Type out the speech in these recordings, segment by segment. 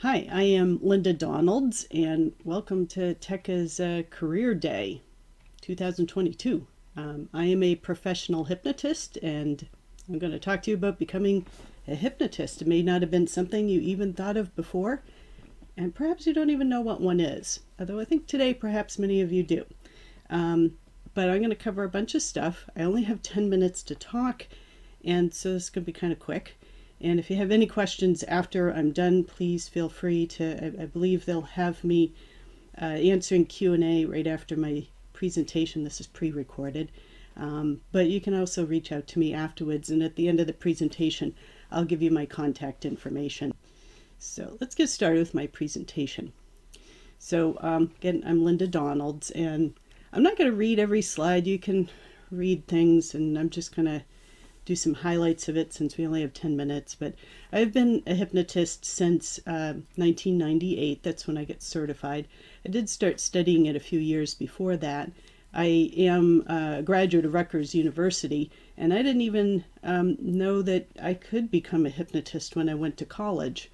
Hi, I am Linda Donalds, and welcome to TECCA's Career Day 2022. I am a professional hypnotist, and I'm going to talk to you about becoming a hypnotist. It may not have been something you even thought of before, and perhaps you don't even know what one is, although I think today perhaps many of you do. But I'm going to cover a bunch of stuff. I only have 10 minutes to talk, and so this is going to be kind of quick. And if you have any questions after I'm done, please feel free to, I believe they'll have me answering Q&A right after my presentation. This is pre-recorded. But you can also reach out to me afterwards, and at the end of the presentation, I'll give you my contact information. So let's get started with my presentation. So again, I'm Linda Donalds, and I'm not going to read every slide. You can read things, and I'm just going to do some highlights of it since we only have 10 minutes. But I've been a hypnotist since 1998. That's when I get certified. I did start studying it a few years before that. I am a graduate of Rutgers University, and I didn't even know that I could become a hypnotist when I went to college.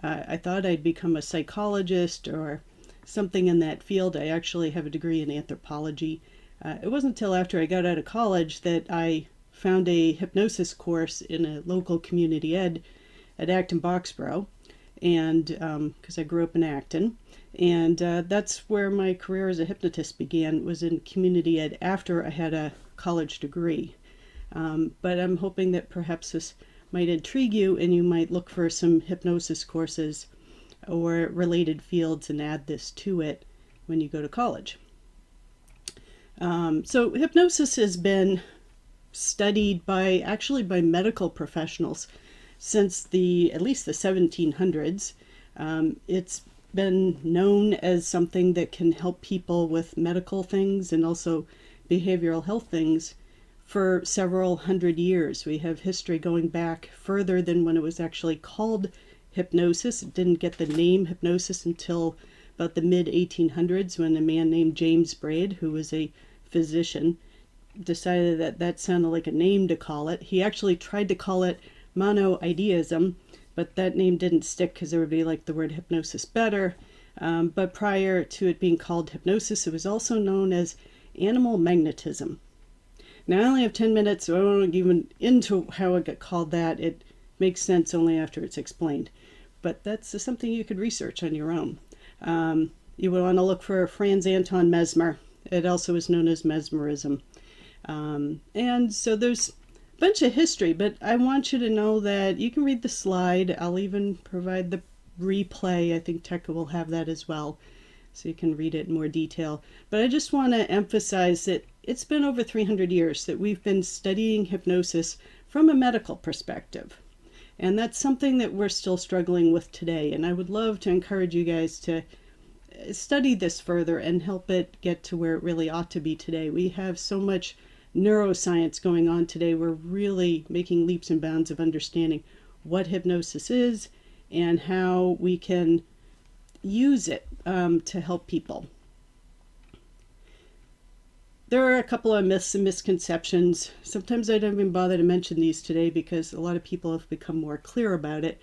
I thought I'd become a psychologist or something in that field. I actually have a degree in anthropology. It wasn't until after I got out of college that I found a hypnosis course in a local community ed at Acton Boxborough, and because I grew up in Acton, and that's where my career as a hypnotist began, was in community ed after I had a college degree. But I'm hoping that perhaps this might intrigue you and you might look for some hypnosis courses or related fields and add this to it when you go to college. So hypnosis has been studied by medical professionals since at least the 1700s. It's been known as something that can help people with medical things and also behavioral health things for several hundred years. We have history going back further than when it was actually called hypnosis. It didn't get the name hypnosis until about the mid-1800s, when a man named James Braid, who was a physician, decided that that sounded like a name to call it. He actually tried to call it monoideism, but that name didn't stick because everybody liked the word hypnosis better. But prior to it being called hypnosis, it was also known as animal magnetism. Now I only have 10 minutes, so I won't even into how it got called that. It makes sense only after it's explained. But that's something you could research on your own. You would want to look for Franz Anton Mesmer. It also is known as mesmerism. And so there's a bunch of history, but I want you to know that you can read the slide. I'll even provide the replay. I think TECCA will have that as well, so you can read it in more detail. But I just want to emphasize that it's been over 300 years that we've been studying hypnosis from a medical perspective. And that's something that we're still struggling with today. And I would love to encourage you guys to study this further and help it get to where it really ought to be today. We have so much neuroscience going on today. We're really making leaps and bounds of understanding what hypnosis is and how we can use it to help people. There are a couple of myths and misconceptions. Sometimes I don't even bother to mention these today because a lot of people have become more clear about it.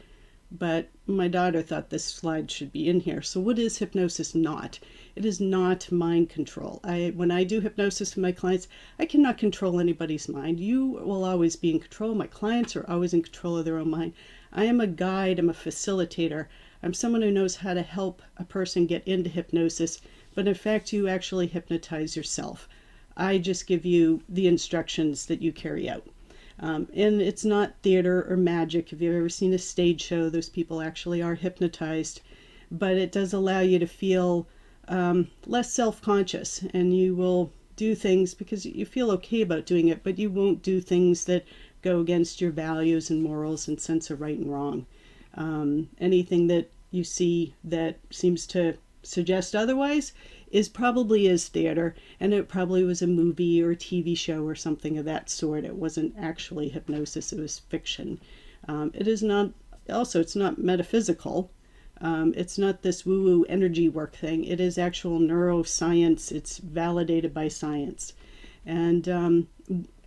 But my daughter thought this slide should be in here. So what is hypnosis not? It is not mind control. When I do hypnosis with my clients, I cannot control anybody's mind. You will always be in control. My clients are always in control of their own mind. I am a guide. I'm a facilitator. I'm someone who knows how to help a person get into hypnosis. But in fact, you actually hypnotize yourself. I just give you the instructions that you carry out. And it's not theater or magic. If you've ever seen a stage show, those people actually are hypnotized. But it does allow you to feel less self-conscious, and you will do things because you feel okay about doing it, but you won't do things that go against your values and morals and sense of right and wrong. Anything that you see that seems to suggest otherwise probably is theater, and it probably was a movie or a TV show or something of that sort. It wasn't actually hypnosis, it was fiction. It's not metaphysical. It's not this woo-woo energy work thing. It is actual neuroscience. It's validated by science. And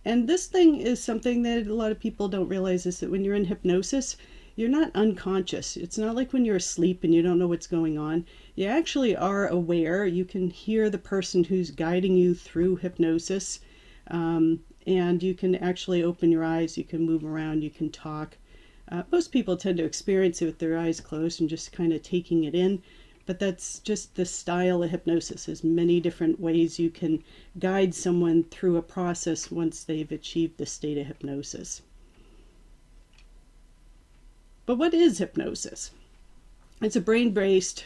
this thing is something that a lot of people don't realize, is that when you're in hypnosis, you're not unconscious. It's not like when you're asleep and you don't know what's going on. You actually are aware. You can hear the person who's guiding you through hypnosis, and you can actually open your eyes, you can move around, you can talk. Most people tend to experience it with their eyes closed and just kind of taking it in, but that's just the style of hypnosis. There's many different ways you can guide someone through a process once they've achieved the state of hypnosis. But what is hypnosis? It's a brain-based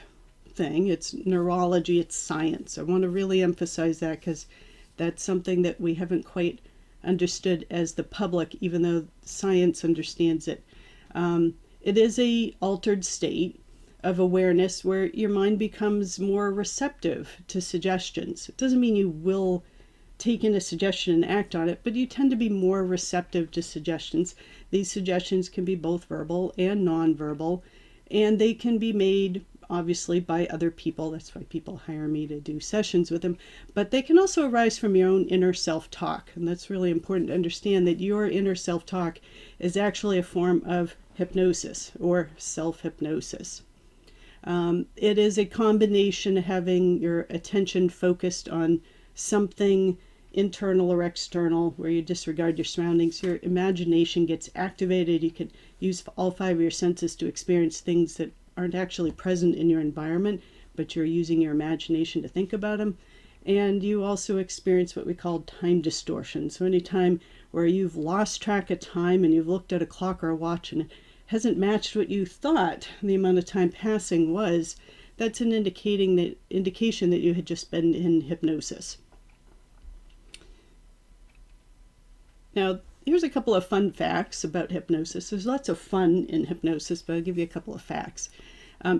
thing. It's neurology, it's science. I want to really emphasize that because that's something that we haven't quite understood as the public, even though science understands it. It is a altered state of awareness where your mind becomes more receptive to suggestions. It doesn't mean you will take in a suggestion and act on it, but you tend to be more receptive to suggestions. These suggestions can be both verbal and nonverbal, and they can be made obviously by other people. That's why people hire me to do sessions with them. But they can also arise from your own inner self-talk. And that's really important to understand, that your inner self-talk is actually a form of hypnosis or self-hypnosis. It is a combination of having your attention focused on something internal or external, where you disregard your surroundings. Your imagination gets activated. You can use all 5 of your senses to experience things that aren't actually present in your environment, but you're using your imagination to think about them. And you also experience what we call time distortion. So anytime where you've lost track of time and you've looked at a clock or a watch and it hasn't matched what you thought the amount of time passing was, that's an indication that you had just been in hypnosis. Now, here's a couple of fun facts about hypnosis. There's lots of fun in hypnosis, but I'll give you a couple of facts.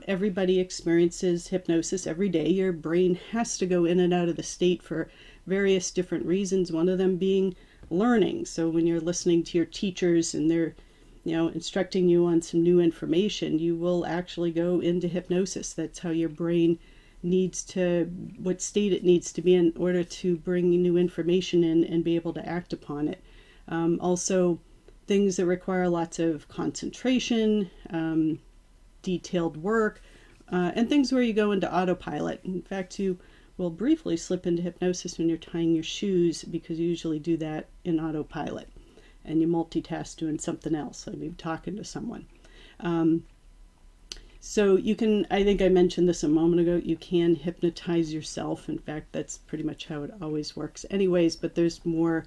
Everybody experiences hypnosis every day. Your brain has to go in and out of the state for various different reasons, one of them being learning. So when you're listening to your teachers and they're instructing you on some new information, you will actually go into hypnosis. That's how your brain what state it needs to be in order to bring new information in and be able to act upon it. Also, things that require lots of concentration, detailed work, and things where you go into autopilot. In fact, you will briefly slip into hypnosis when you're tying your shoes, because you usually do that in autopilot. And you multitask doing something else, like maybe talking to someone. So you can, I think I mentioned this a moment ago, you can hypnotize yourself. In fact, that's pretty much how it always works anyways, but there's more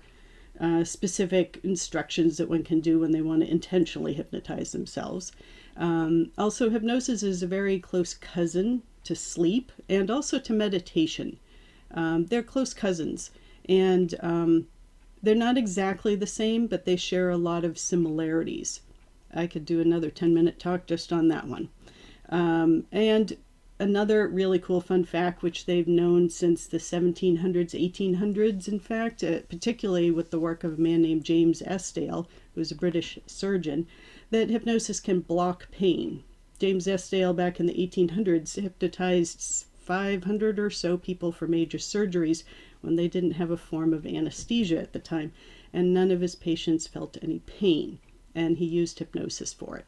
specific instructions that one can do when they want to intentionally hypnotize themselves. Also, hypnosis is a very close cousin to sleep and also to meditation. They're close cousins, and they're not exactly the same, but they share a lot of similarities. I could do another 10-minute talk just on that one. And another really cool fun fact, which they've known since the 1700s, 1800s, in fact, particularly with the work of a man named James Esdale, who was a British surgeon, that hypnosis can block pain. James Esdale, back in the 1800s, hypnotized 500 or so people for major surgeries when they didn't have a form of anesthesia at the time, and none of his patients felt any pain, and he used hypnosis for it.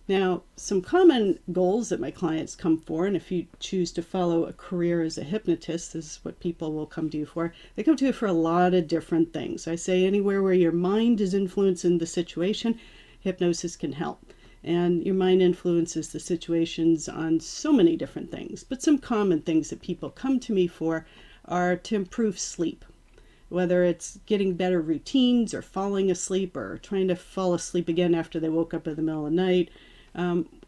Now, some common goals that my clients come for, and if you choose to follow a career as a hypnotist, this is what people will come to you for. They come to you for a lot of different things. I say anywhere where your mind is influencing the situation, hypnosis can help. And your mind influences the situations on so many different things. But some common things that people come to me for are to improve sleep. Whether it's getting better routines or falling asleep or trying to fall asleep again after they woke up in the middle of the night.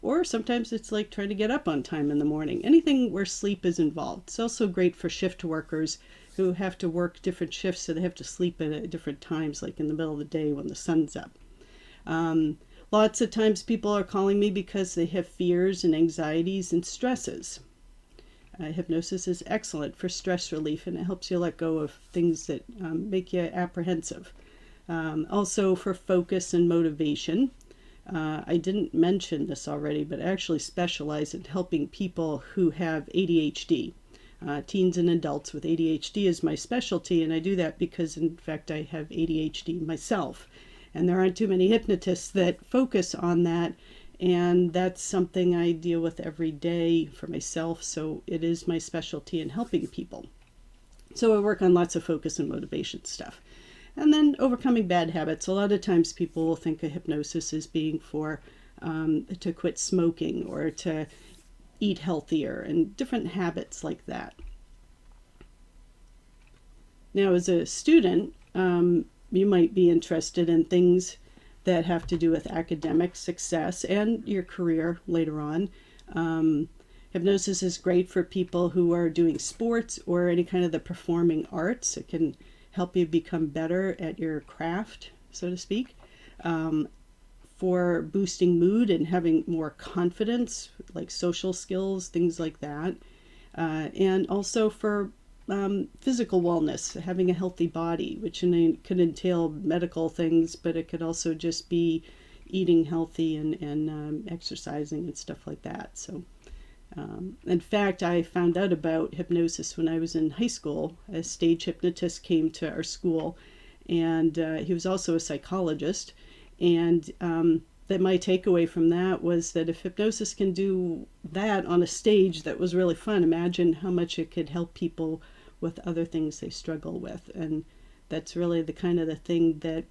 Or sometimes it's like trying to get up on time in the morning. Anything where sleep is involved. It's also great for shift workers who have to work different shifts, so they have to sleep at different times, like in the middle of the day when the sun's up. Lots of times people are calling me because they have fears and anxieties and stresses. Hypnosis is excellent for stress relief, and it helps you let go of things that make you apprehensive. Also for focus and motivation. I didn't mention this already, but I actually specialize in helping people who have ADHD. Teens and adults with ADHD is my specialty, and I do that because, in fact, I have ADHD myself. And there aren't too many hypnotists that focus on that. And that's something I deal with every day for myself. So it is my specialty in helping people. So I work on lots of focus and motivation stuff. And then overcoming bad habits. A lot of times people will think of hypnosis as being for to quit smoking or to eat healthier and different habits like that. Now, as a student, you might be interested in things that have to do with academic success and your career later on. Hypnosis is great for people who are doing sports or any kind of the performing arts. It can help you become better at your craft, so to speak. For boosting mood and having more confidence, like social skills, things like that. And also for physical wellness, having a healthy body, which could entail medical things, but it could also just be eating healthy and exercising and stuff like that. So, in fact, I found out about hypnosis when I was in high school. A stage hypnotist came to our school, and he was also a psychologist. And that my takeaway from that was that if hypnosis can do that on a stage that was really fun, imagine how much it could help people with other things they struggle with. And that's really the kind of the thing that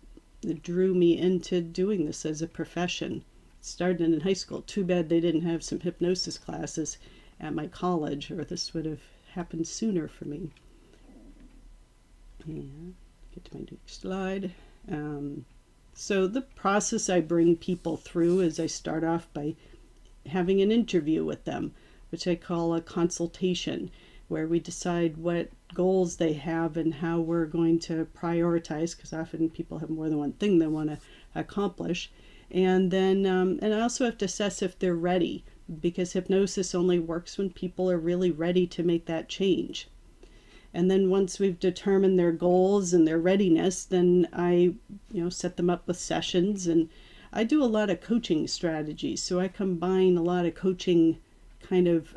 drew me into doing this as a profession. It started in high school. Too bad they didn't have some hypnosis classes at my college, or this would have happened sooner for me. And get to my next slide. So the process I bring people through is I start off by having an interview with them, which I call a consultation, where we decide what goals they have and how we're going to prioritize, because often people have more than one thing they want to accomplish. And then and I also have to assess if they're ready, because hypnosis only works when people are really ready to make that change. And then once we've determined their goals and their readiness, then I, set them up with sessions. And I do a lot of coaching strategies. So I combine a lot of coaching kind of,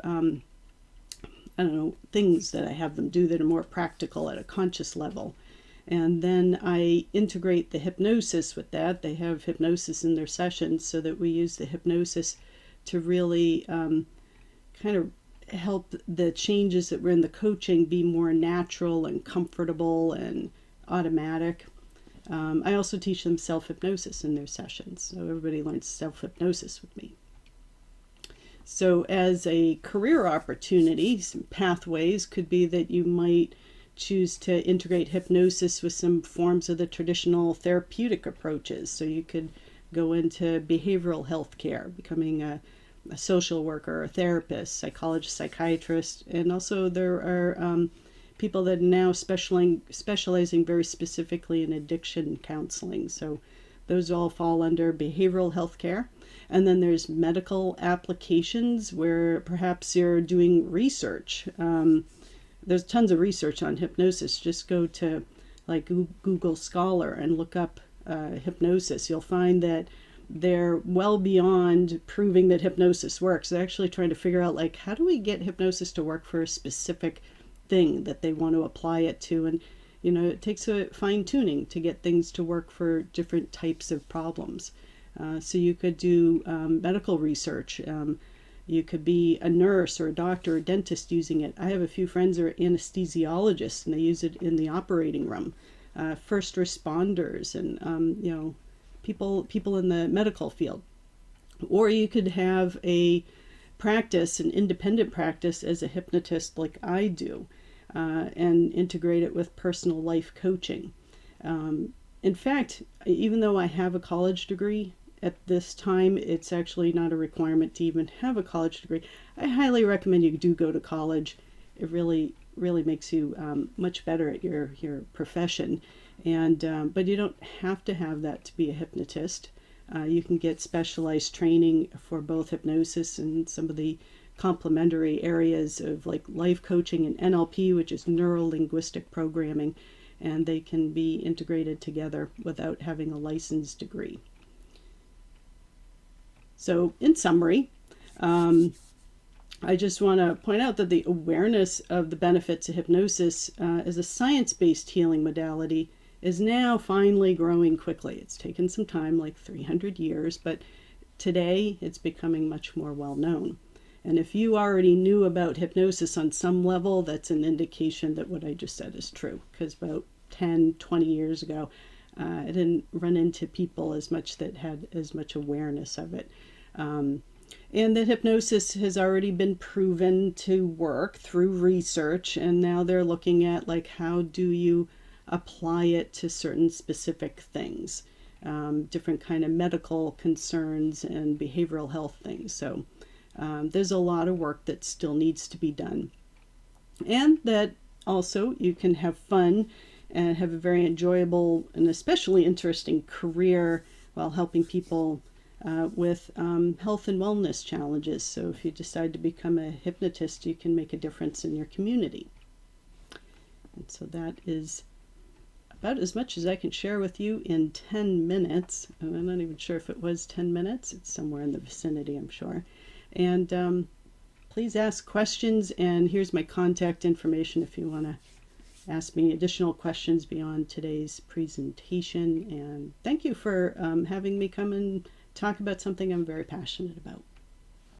things that I have them do that are more practical at a conscious level. And then I integrate the hypnosis with that. They have hypnosis in their sessions so that we use the hypnosis to really kind of help the changes that were in the coaching be more natural and comfortable and automatic. I also teach them self-hypnosis in their sessions, so everybody learns self-hypnosis with me. So as a career opportunity, some pathways could be that you might choose to integrate hypnosis with some forms of the traditional therapeutic approaches. So you could go into behavioral health care, becoming a social worker, a therapist, psychologist, psychiatrist, and also there are people that are now specializing very specifically in addiction counseling. So those all fall under behavioral health care. And then there's medical applications where perhaps you're doing research. There's tons of research on hypnosis. Just go to like Google Scholar and look up hypnosis. You'll find that they're well beyond proving that hypnosis works. They're actually trying to figure out, like, how do we get hypnosis to work for a specific thing that they want to apply it to? And, it takes a fine tuning to get things to work for different types of problems. So you could do medical research. You could be a nurse or a doctor or a dentist using it. I have a few friends who are anesthesiologists, and they use it in the operating room. First responders and, people in the medical field. Or you could have an independent practice as a hypnotist like I do, and integrate it with personal life coaching. In fact, even though I have a college degree, at this time, it's actually not a requirement to even have a college degree. I highly recommend you do go to college. It really, really makes you much better at your profession. And but you don't have to have that to be a hypnotist. You can get specialized training for both hypnosis and some of the complementary areas of like life coaching and NLP, which is neuro-linguistic programming, and they can be integrated together without having a licensed degree. So in summary, I just want to point out that the awareness of the benefits of hypnosis as a science-based healing modality is now finally growing quickly. It's taken some time, like 300 years, but today it's becoming much more well known. And if you already knew about hypnosis on some level, that's an indication that what I just said is true. Because about 10, 20 years ago, I didn't run into people as much that had as much awareness of it. And that hypnosis has already been proven to work through research, and now they're looking at like how do you apply it to certain specific things, different kind of medical concerns and behavioral health things. So there's a lot of work that still needs to be done, and that also you can have fun and have a very enjoyable and especially interesting career while helping people with health and wellness challenges. So if you decide to become a hypnotist, you can make a difference in your community. And so that is about as much as I can share with you in 10 minutes. And I'm not even sure if it was 10 minutes. It's somewhere in the vicinity, I'm sure. And please ask questions. And here's my contact information if you want to ask me additional questions beyond today's presentation. And thank you for having me come and talk about something I'm very passionate about.